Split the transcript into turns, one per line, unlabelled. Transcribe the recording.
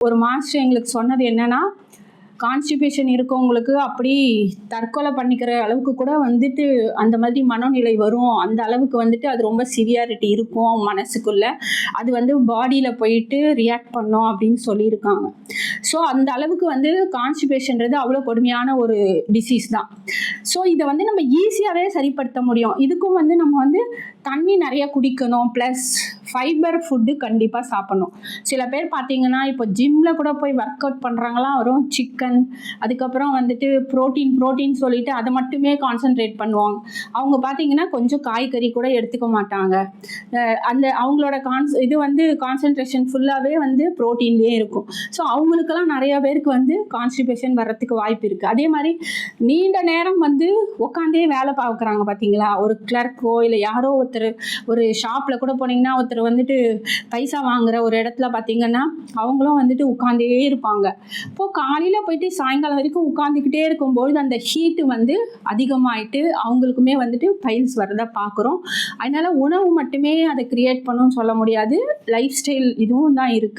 ஒரு மாஸ்டர் எங்களுக்கு சொன்னது என்னன்னா, கான்ஸ்டிபேஷன் இருக்கவங்களுக்கு அப்படி தற்கொலை பண்ணிக்கிற அளவுக்கு கூட வந்துட்டு அந்த மாதிரி மனநிலை வரும். அந்த அளவுக்கு வந்துட்டு அது ரொம்ப சிவியாரிட்டி இருக்கும் மனசுக்குள்ள. அது வந்து பாடியில் போயிட்டு ரியாக்ட் பண்ணும் அப்படின்னு சொல்லியிருக்காங்க. ஸோ அந்த அளவுக்கு வந்து கான்ஸ்டிபேஷன்றது அவ்வளோ கொடுமையான ஒரு டிசீஸ் தான். ஸோ இதை வந்து நம்ம ஈஸியாகவே சரிப்படுத்த முடியும். இதுக்கும் வந்து நம்ம வந்து தண்ணி நிறைய குடிக்கணும், ப்ளஸ் ஃபைபர் ஃபுட்டு கண்டிப்பாக சாப்பிடணும். சில பேர் பார்த்தீங்கன்னா இப்போ ஜிம்மில் கூட போய் ஒர்க் அவுட் பண்ணுறாங்களாம், வரும் சிக்கன், அதுக்கப்புறம் வந்துட்டு ப்ரோட்டீன் சொல்லிட்டு அதை மட்டுமே கான்சென்ட்ரேட் பண்ணுவாங்க. அவங்க பார்த்தீங்கன்னா கொஞ்சம் காய்கறி கூட எடுத்துக்க மாட்டாங்க. அந்த அவங்களோட இது வந்து கான்சென்ட்ரேஷன் ஃபுல்லாகவே வந்து ப்ரோட்டீன்லேயே இருக்கும். ஸோ அவங்களுக்கெல்லாம் நிறைய பேருக்கு வந்து கான்ஸ்டிபேஷன் வர்றதுக்கு வாய்ப்பு இருக்குது. அதே மாதிரி நீண்ட நேரம் வந்து உட்காந்தே வேலை பார்க்குறாங்க பார்த்தீங்களா, ஒரு கிளர்க்கோ இல்லை யாரோ ஒருத்தர் ஒரு ஷாப்பில் கூட போனீங்கன்னா ஒருத்தர் வந்துட்டு பைசா வாங்குற ஒரு இடத்துல பார்த்தீங்கன்னா அவங்களும் வந்துட்டு உட்காந்தே இருப்பாங்க. இப்போது காலையில் போயிட்டு சாயங்காலம் வரைக்கும் உட்காந்துக்கிட்டே இருக்கும்போது அந்த ஹீட்டு வந்து அதிகமாகிட்டு அவங்களுக்குமே வந்துட்டு பைல்ஸ் வரதை பார்க்குறோம். அதனால் உணவு மட்டுமே அதை கிரியேட் பண்ணணும்னு சொல்ல முடியாது, லைஃப் ஸ்டைல் இதுவும் தான் இருக்குது.